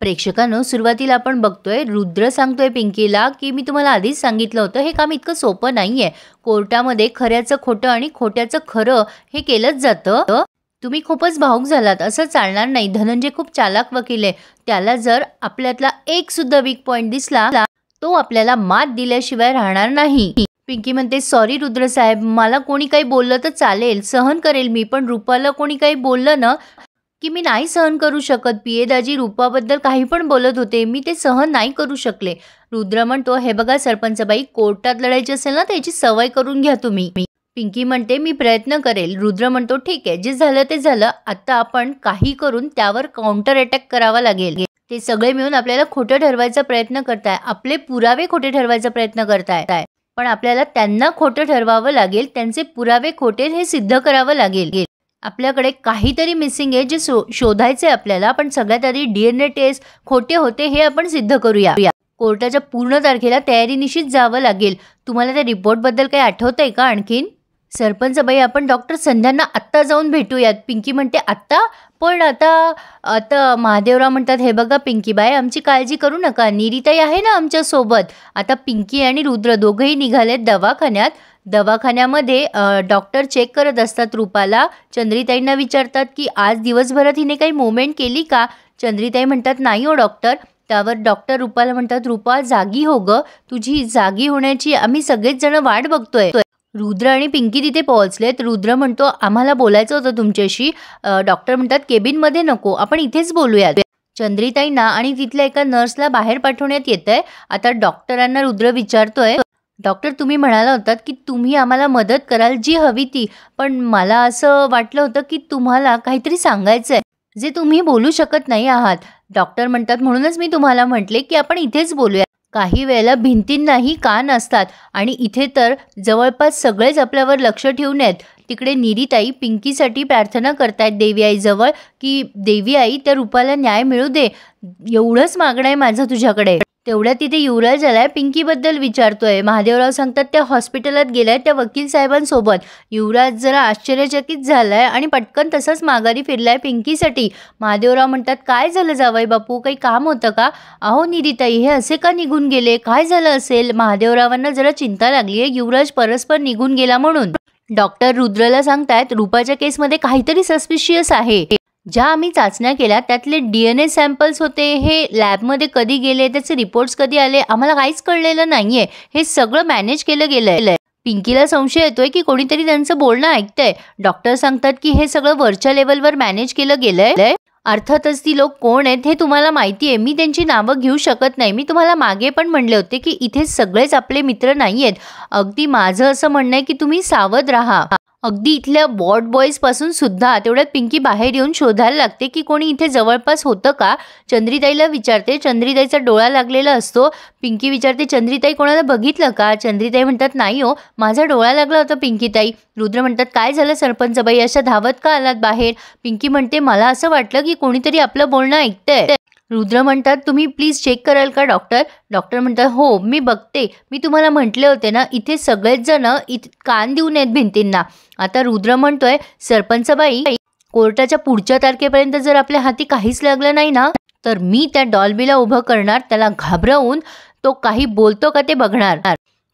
प्रेक्षकांनो, सुरुवातीला आपण बघतोय रुद्र सांगतोय पिंकीला की मी तुम्हाला आधीच सांगितलं होतं, हे काम इतकं सोपं नाहीये. कोर्टामध्ये खऱ्याचं खोटं आणि खोट्याचं खरं हे केलंच जातं. तुम्ही खूपच भावूक झालात, असं चालणार नाही. धनंजय खूप चालाक वकील आहे. त्याला जर आपल्यातला एक सुद्धा वीक पॉइंट दिसला, तो आपल्याला मात दिल्याशिवाय राहणार नाही. पिंकी म्हणते, सॉरी रुद्र साहेब, मला कोणी काही बोललं तर चालेल, सहन करेल मी, पण रूपाला कोणी काही बोललं ना की मी नाही सहन करू शकत. पिये दाजी रूपाबद्दल काही पण बोलत होते, मी ते सहन नाही करू शकले. रुद्र म्हणतो, हे बघा सरपंचबाई, कोर्टात लढायची असेल ना त्याची सवय करून घ्या तुम्ही. पिंकी म्हणते, मी प्रयत्न करेल. रुद्र म्हणतो, ठीक आहे, जे झालं ते झालं, आता आपण काही करून त्यावर काउंटर अटॅक करावा लागेल. ते सगळे मिळून आपल्याला खोटं ठरवायचा प्रयत्न करताय, आपले पुरावे खोटे ठरवायचा प्रयत्न करताय, पण आपल्याला त्यांना खोटं ठरवावं लागेल, त्यांचे पुरावे खोटे हे सिद्ध करावं लागेल. आपल्याकडे काहीतरी मिसिंग आहे जे शोधायचे आपल्याला, पण सगळ्यात आधी DNA टेस्ट खोटे होते हे आपण सिद्ध करूया. कोर्टाच्या पूर्ण तारखेला तयारीनिशीच जावं लागेल. तुम्हाला त्या रिपोर्टबद्दल काही आठवतंय का आणखीन? सरपंचबाई, आपण डॉक्टर संध्यांना आत्ता जाऊन भेटूयात. पिंकी म्हणते, आत्ता? पण आता महादेवराव म्हणतात, हे बघा पिंकीबाई, आमची काळजी करू नका, निरीताई आहे ना आमच्या सोबत. आता पिंकी आणि रुद्र दोघंही निघालेत दवाखान्यात. दवाखान्यामध्ये डॉक्टर चेक करत असतात रूपाला. चंद्रिताईंना विचारतात की आज दिवसभरात हिने काही मूवमेंट केली का? चंद्रिताई म्हणतात, नाही हो डॉक्टर. त्यावर डॉक्टर रूपाला म्हणतात, रूपा जागी हो ग, तुझी जागी होण्याची आम्ही सगळेच जण वाट बघतोय. रुद्र आणि पिंकी तिथे पोहोचलेत. रुद्र म्हणतो, आम्हाला बोलायचं होतं तुमच्याशी. डॉक्टर म्हणतात, केबिनमध्ये नको, आपण इथेच बोलूयात. चंद्रिताईंना आणि तिथल्या एका नर्सला बाहेर पाठवण्यात येतंय. आता डॉक्टरांना रुद्र विचारतोय, डॉक्टर, तुम्ही म्हणाला होतात की तुम्ही आम्हाला मदत कराल जी हवी ती, पण मला असं वाटलं होतं की तुम्हाला काहीतरी सांगायचं आहे जे तुम्ही बोलू शकत नाही आहात. डॉक्टर म्हणतात, म्हणूनच मी तुम्हाला म्हटले की आपण इथेच बोलूया. काही वेळेला भिंतींनाही कान असतात आणि इथे तर जवळपास सगळेच आपल्यावर लक्ष ठेवून आहेत. तिकडे निरीताई पिंकीसाठी प्रार्थना करतायत देवी आईजवळ की देवी आई, त्या रूपाला न्याय मिळू दे, एवढंच मागणं आहे माझं तुझ्याकडे. तेवढ्या तिथे युवराज आलाय, पिंकीबद्दल विचारतोय. महादेवराव सांगतात, त्या हॉस्पिटलात गेलाय त्या वकील साहेबांसोबत. युवराज जरा आश्चर्यचकित झालाय आणि पटकन तसंच माघारी फिरलाय पिंकीसाठी. महादेवराव म्हणतात, काय झालं जावई बापू, काही काम होतं का? अहो निरीताई, हे असे का निघून गेले, काय झालं असेल? महादेवरावांना जरा चिंता लागली आहे, युवराज परस्पर निघून गेला म्हणून. डॉक्टर रुद्रला सांगतायत, रूपाच्या केसमध्ये काहीतरी सस्पिशियस आहे. ज्या आम्ही चाचण्या केल्या त्यातले DNA सॅम्पल्स होते, हे लॅबमध्ये कधी गेले, त्याचे रिपोर्ट्स कधी आले, आम्हाला काहीच कळलेलं नाहीये. हे सगळं मॅनेज केलं गेलंय. पिंकीला संशय येतोय की कोणीतरी त्यांचं बोलणं ऐकतंय. डॉक्टर सांगतात की हे सगळं वरच्या लेवलवर मॅनेज केलं गेलंय. अर्थातच ती लोक कोण आहेत हे तुम्हाला माहिती आहे, मी त्यांची नावं घेऊ शकत नाही. मी तुम्हाला मागे पण म्हणले होते की इथे सगळेच आपले मित्र नाही आहेत. अगदी माझं असं म्हणणं आहे की तुम्ही सावध राहा. अगदी इथल्या वॉर्ड बॉईज पासून सुद्धा. तेवढ्यात पिंकी बाहेर येऊन शोधायला लागते की कोणी इथे जवळपास होतं का. चंद्रिताईला विचारते, चंद्रिताईचा डोळा लागलेला असतो. पिंकी विचारते, चंद्रिताई कोणाला बघितलं का? चंद्रिताई म्हणतात, नाही हो, माझा डोळा लागला होता पिंकीताई. रुद्र म्हणतात, काय झालं सरपंचबाई, अशा धावत का आलात बाहेर? पिंकी म्हणते, मला असं वाटलं की कोणीतरी आपलं बोलणं ऐकतंय. रुद्र म्हणतात, तुम्ही प्लीज चेक कराल का डॉक्टर? डॉक्टर म्हणतात, हो मी बघते, मी तुम्हाला म्हटले होते ना, इथे सगळेच जण कान देऊन आहेत भिंतींना. आता रुद्र म्हणतोय, सरपंचबाई, कोर्टाच्या पुढच्या तारखेपर्यंत जर आपल्या हाती काहीच लागलं नाही ना, तर मी त्या डॉल्बीला उभं करणार, त्याला घाबरवून तो काही बोलतो का ते बघणार.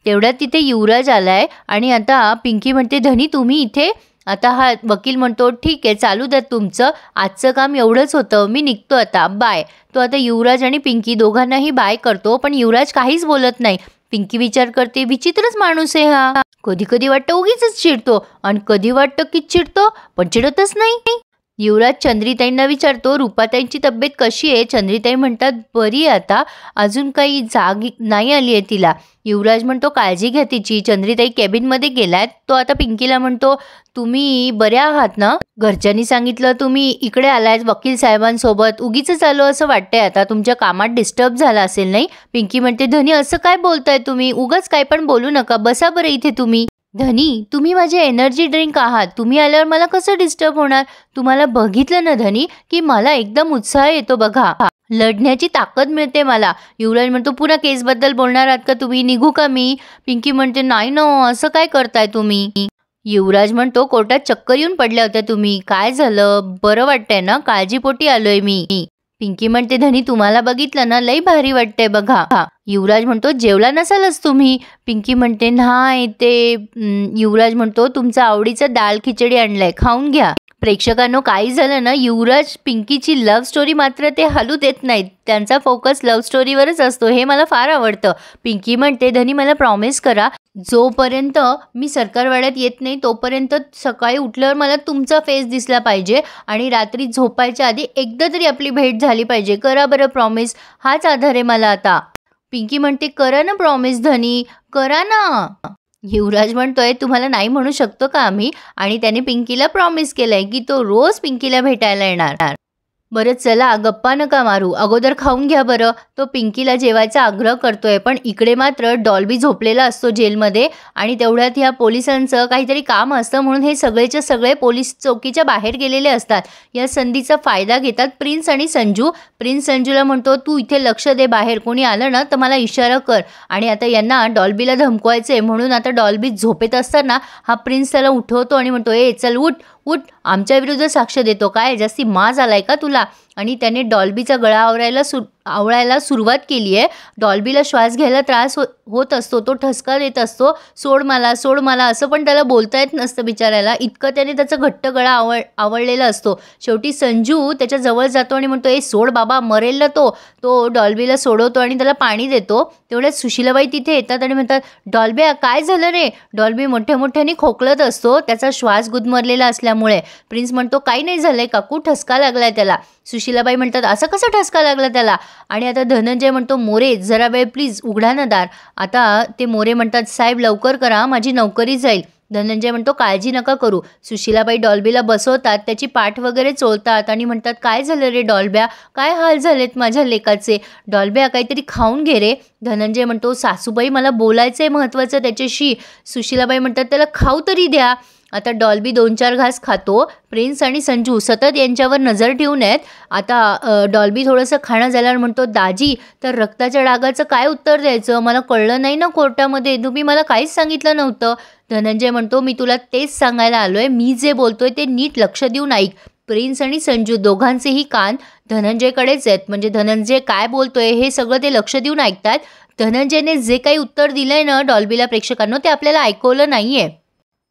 तेवढ्यात तिथे युवराज आलाय आणि आता पिंकी म्हणते, धनी तुम्ही इथे? आता हा वकील म्हणतो, ठीक आहे, चालू द्या तुमचं, आजचं काम एवढंच होतं, मी निघतो आता, बाय. तो आता युवराज आणि पिंकी दोघांनाही बाय करतो, पण युवराज काहीच बोलत नाही. पिंकी विचार करते, विचित्रच माणूस आहे हा. कधी कधी वाटतं उगीच चिडतो आणि कधी वाटतं की चिडतो पण चिडतच नाही. युवराज चंद्रिताईंना विचारतो, रूपाताईंची तब्येत कशी आहे? चंद्रिताई म्हणतात, बरी आहे, आता अजून काही जाग नाही आली आहे तिला. युवराज म्हणतो, काळजी घ्या तिची. चंद्रिताई केबिनमध्ये गेलायत. तो आता पिंकीला म्हणतो, तुम्ही बऱ्या आहात ना? घरच्यांनी सांगितलं तुम्ही इकडे आलायत वकील साहेबांसोबत, उगीच आलो असं वाटतंय, आता तुमच्या कामात डिस्टर्ब झाला असेल नाही? पिंकी म्हणते, धनी असं काय बोलताय तुम्ही, उगाच काय पण बोलू नका, बसा बरं इथे तुम्ही. धनी, तुम्ही माझे एनर्जी ड्रिंक आहात, तुम्ही आल्यावर मला कसं डिस्टर्ब होणार? तुम्हाला बघितलं ना धनी की मला एकदम उत्साह येतो बघा, लढण्याची ताकद मिळते मला. युवराज म्हणतो, पुन्हा केसबद्दल बोलणार आहात का तुम्ही, निघू का मी? पिंकी म्हणते, नाही नो, असं काय करताय तुम्ही? युवराज म्हणतो, कोर्टात चक्कर येऊन पडल्या होत्या तुम्ही, काय झालं, बरं वाटतंय ना? काळजीपोटी आलोय मी. पिंकी म्हणते, धनी तुम्हाला बघितलं ना लई भारी वाटतंय बघा. युवराज म्हणतो, जेवला नसालच तुम्ही. पिंकी म्हणते, नाही ते युवराज म्हणतो, तुमचा आवडीचा दाल खिचडी आणलाय, खाऊन घ्या. प्रेक्षकांनो, काही झालं ना, युवराज पिंकीची लव्ह स्टोरी मात्र ते हलू देत नाहीत. त्यांचा फोकस लव्ह स्टोरीवरच असतो. हे मला फार आवडतं. पिंकी म्हणते, धनी मला प्रॉमिस करा, जोपर्यंत मी सरकारवाड्यात येत नाही तोपर्यंत सकाळी उठल्यावर मला तुमचा फेस दिसला पाहिजे आणि रात्री झोपायच्या आधी एकदा तरी आपली भेट झाली पाहिजे. करा बरं प्रॉमिस, हाच आधार आहे मला आता. पिंकी म्हणते, करा ना प्रॉमिस धनी, करा ना. युवराज म्हणतोय, तुम्हाला नाही म्हणू शकतो का आम्ही? आणि त्याने पिंकीला प्रॉमिस केलंय की तो रोज पिंकीला भेटायला येणार. बरं चला, गप्पा नका मारू, अगोदर खाऊन घ्या बरं. तो पिंकीला जेवायचा आग्रह करतोय, पण इकडे मात्र डॉल्बी झोपलेला असतो जेलमध्ये आणि तेवढ्यात ह्या पोलिसांचं काहीतरी काम असतं म्हणून हे सगळेच्या सगळे पोलीस चौकीच्या बाहेर गेलेले असतात. या संधीचा फायदा घेतात प्रिन्स आणि संजू. प्रिन्स संजूला म्हणतो, तू इथे लक्ष दे, बाहेर कोणी आलं ना तर मला इशारा कर. आणि आता यांना डॉल्बीला धमकवायचे म्हणून आता डॉल्बी झोपेत असताना हा प्रिन्स त्याला उठवतो आणि म्हणतो, ए चल उठ उठ, आमच्या विरुद्ध साक्ष देतो काय, जास्ती माज आलाय का तुला? आणि त्याने डॉल्बीचा गळा आवळायला सुरुवात केली आहे. डॉल्बीला श्वास घ्यायला त्रास होत असतो, तो ठसका देत असतो, सोड मला सोड मला असं पण त्याला बोलता येत नसतं बिचारायला, इतकं त्याने त्याचा घट्ट गळा आवळलेला असतो. शेवटी संजू त्याच्या जवळ जातो आणि म्हणतो, ए सोड बाबा, मरेल ना तो डॉल्बीला सोडवतो आणि त्याला पाणी देतो. तेवढ्यात सुशीलाबाई तिथे येतात आणि म्हणतात, डॉल्ब्या काय झालं रे? डॉल्बी मोठ्याने खोकलत असतो, त्याचा श्वास गुदमरलेला असल्यामुळे. प्रिन्स म्हणतो, काही नाही झालंय काकू, ठसका लागलाय त्याला. सुशीलाबाई म्हणतात, असं कसं ठसका लागला त्याला? आणि आता धनंजय म्हणतो, मोरे जरा वेळ प्लीज उघडा ना दार. आता ते मोरे म्हणतात, साहेब लवकर करा, माझी नोकरी जाईल. धनंजय म्हणतो, काळजी नका करू. सुशीलाबाई डॉल्बीला बसवतात, त्याची पाठ वगैरे चोळतात आणि म्हणतात, काय झालं रे डॉल्ब्या, काय हाल झालेत माझ्या लेकाचे? डॉल्ब्या काहीतरी खाऊन घे रे. धनंजय म्हणतो, सासूबाई मला बोलायचं आहे महत्त्वाचं त्याच्याशी. सुशीलाबाई म्हणतात, त्याला खाऊ तरी द्या. आता डॉल्बी 2-4 घास खातो. प्रिन्स आणि संजू सतत यांच्यावर नजर ठेवून आहेत. आता डॉल्बी थोडंसं खाणं झाल्यावर म्हणतो, दाजी तर रक्ताच्या डागाचं काय उत्तर द्यायचं? मला कळलं नाही ना कोर्टामध्ये, तुम्ही मला काहीच सांगितलं नव्हतं. धनंजय म्हणतो, मी तुला तेच सांगायला आलोय, मी जे बोलतोय ते नीट लक्ष देऊन ऐक. प्रिन्स आणि संजू दोघांचेही कान धनंजयकडेच आहेत, म्हणजे धनंजय काय बोलतोय हे सगळं ते लक्ष देऊन ऐकतात. धनंजयने जे काही उत्तर दिलंय ना डॉल्बीला प्रेक्षकांनो, ते आपल्याला ऐकवलं नाहीये.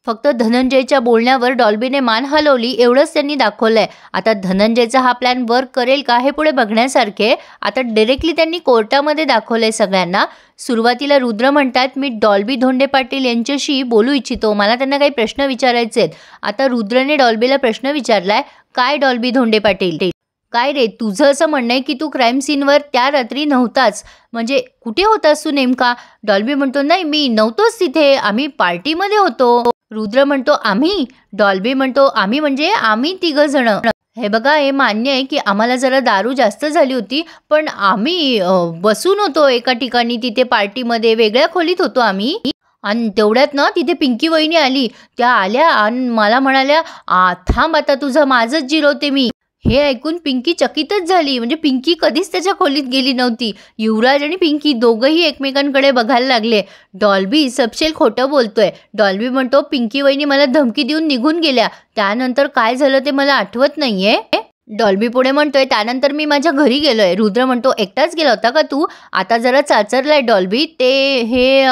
फक्त धनंजयच्या बोलण्यावर डॉल्बीने मान हलवली एवढंच त्यांनी दाखवलंय. आता धनंजयचा हा प्लॅन वर्क करेल का हे पुढे बघण्यासारखे. आता डायरेक्टली त्यांनी कोर्टामध्ये दाखवलंय सगळ्यांना. सुरुवातीला रुद्र म्हणतात, मी डॉल्बी धोंडे पाटील यांच्याशी बोलू इच्छितो, मला त्यांना काही प्रश्न विचारायचे आहेत. आता रुद्रने डॉल्बीला प्रश्न विचारलाय, काय डॉल्बी धोंडे पाटील, काय रे तुझं असं म्हणणं आहे की तू क्राईम सीनवर त्या रात्री नव्हताच, म्हणजे कुठे होतास तू नेमका? डॉल्बी म्हणतो, नाही मी नव्हतोच तिथे, आम्ही पार्टीमध्ये होतो. रुद्र म्हणतो, आम्ही? डॉल्बी म्हणतो, आम्ही म्हणजे आम्ही 3 जण. हे बघा, हे मान्य आहे की आम्हाला जरा दारू जास्त झाली होती, पण आम्ही बसून होतो एका ठिकाणी, तिथे पार्टीमध्ये वेगळ्या खोलीत होतो आम्ही. आणि तेवढ्यात ना तिथे पिंकी वहिनी आली. त्या आल्या आणि मला म्हणाल्या, थांब आता तुझं माझंच जिरवते मी. हे ऐकून पिंकी चकितच झाली, म्हणजे पिंकी कधीच त्याच्या खोलीत गेली नव्हती. युवराज आणि पिंकी दोघंही एकमेकांकडे बघायला लागले. डॉल्बी सपशेल खोटं बोलतोय. डॉल्बी म्हणतो, पिंकी वहिनी मला धमकी देऊन निघून गेल्या, त्यानंतर काय झालं ते मला आठवत नाहीये. डॉल्बी पुढे म्हणतोय, त्यानंतर मी माझ्या घरी गेलोय. रुद्र म्हणतो, एकटाच गेला होता का तू? आता जरा चाचरलाय डॉल्बी, ते हे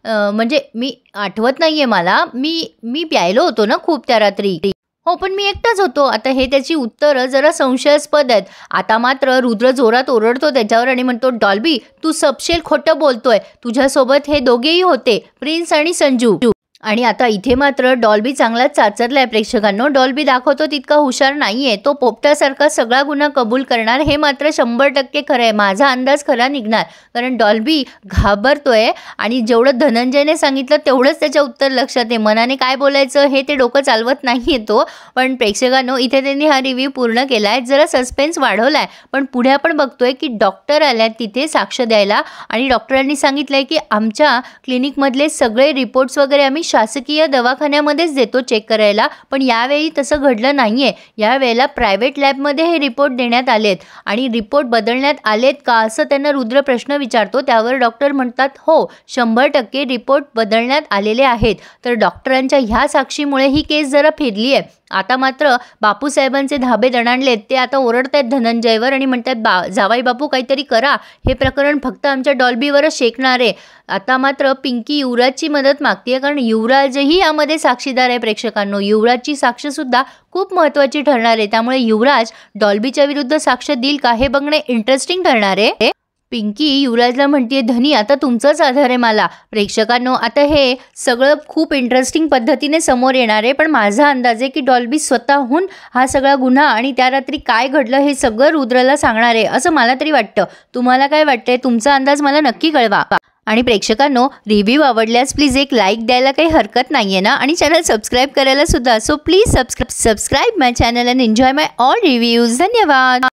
म्हणजे मी आठवत नाहीये मला, मी प्यायलो होतो ना खूप त्या रात्री. हो पण मी एकटाच होतो. आता हे त्याची उत्तरं जरा संशयास्पद आहेत. आता मात्र रुद्र जोरात ओरडतो त्याच्यावर आणि म्हणतो, डॉल्बी तू सपशेल खोटं बोलतोय, तुझ्यासोबत हे दोघेही होते, प्रिन्स आणि संजू. आणि आता इथे मात्र डॉल्बी चांगलाच चाचरलाय प्रेक्षकांनो. डॉल्बी दाखवतो तितका हुशार नाहीये, तो पोपटासारखा सगळा गुन्हा कबूल करणार हे मात्र 100% खरं आहे. माझा अंदाज खरा निघणार, कारण डॉल्बी घाबरतोय आणि जेवढं धनंजयने सांगितलं तेवढंच त्याच्या उत्तर लक्षात आहे. मनाने काय बोलायचं हे ते डोकं चालवत नाहीये तो. पण प्रेक्षकांनो, इथे त्यांनी हा रिव्ह्यू पूर्ण केलाय, जरा सस्पेन्स वाढवलाय. पण पुढे आपण बघतोय की डॉक्टर आल्यात तिथे साक्ष द्यायला आणि डॉक्टरांनी सांगितलंय की आमच्या क्लिनिकमधले सगळे रिपोर्ट्स वगैरे आम्ही शासकीय दवाखान्यामध्येच देतो चेक करायला, पण यावेळी तसं घडलं नाहीये. यावेळेला प्रायव्हेट लॅबमध्ये हे रिपोर्ट देण्यात आलेत आणि रिपोर्ट बदलण्यात आलेत का असं त्यांना रुद्र प्रश्न विचारतो. त्यावर डॉक्टर म्हणतात, हो 100% रिपोर्ट बदलण्यात आलेले आहेत. तर डॉक्टरांच्या ह्या साक्षीमुळे ही केस जरा फिरली आहे. आता मात्र बापूसाहेबांचे धाबे दणाणलेत, ते आता ओरडतायत धनंजयवर आणि म्हणतात जावाई बापू काहीतरी करा, हे प्रकरण फक्त आमच्या डॉल्बीवरच शेकणार आहे. आता मात्र पिंकी युवराजची मदत मागते, कारण युवराजही यामध्ये साक्षीदार आहे. प्रेक्षकांनो, युवराजची साक्षसुद्धा खूप महत्त्वाची ठरणार आहे. त्यामुळे युवराज डॉल्बीच्या विरुद्ध साक्ष देईल का हे बघणे इंटरेस्टिंग ठरणार आहे. पिंकी युवराजला म्हणते, धनी आता तुमचाच आधार आहे मला. प्रेक्षकांनो, आता हे सगळं खूप इंटरेस्टिंग पद्धतीने समोर येणार आहे. पण माझा अंदाज आहे की डॉल्बी स्वतःहून हा सगळा गुन्हा आणि त्या रात्री काय घडलं हे सगळं रुद्रला सांगणार आहे, असं मला तरी वाटतं. तुम्हाला काय वाटतंय? तुमचा अंदाज मला नक्की कळवा. आणि प्रेक्षकांनो, रिव्ह्यू आवडल्यास प्लीज एक लाईक द्यायला काही हरकत नाही आहे ना, आणि चॅनल सबस्क्राईब करायला सुद्धा. So please subscribe my channel and enjoy my all reviews. धन्यवाद.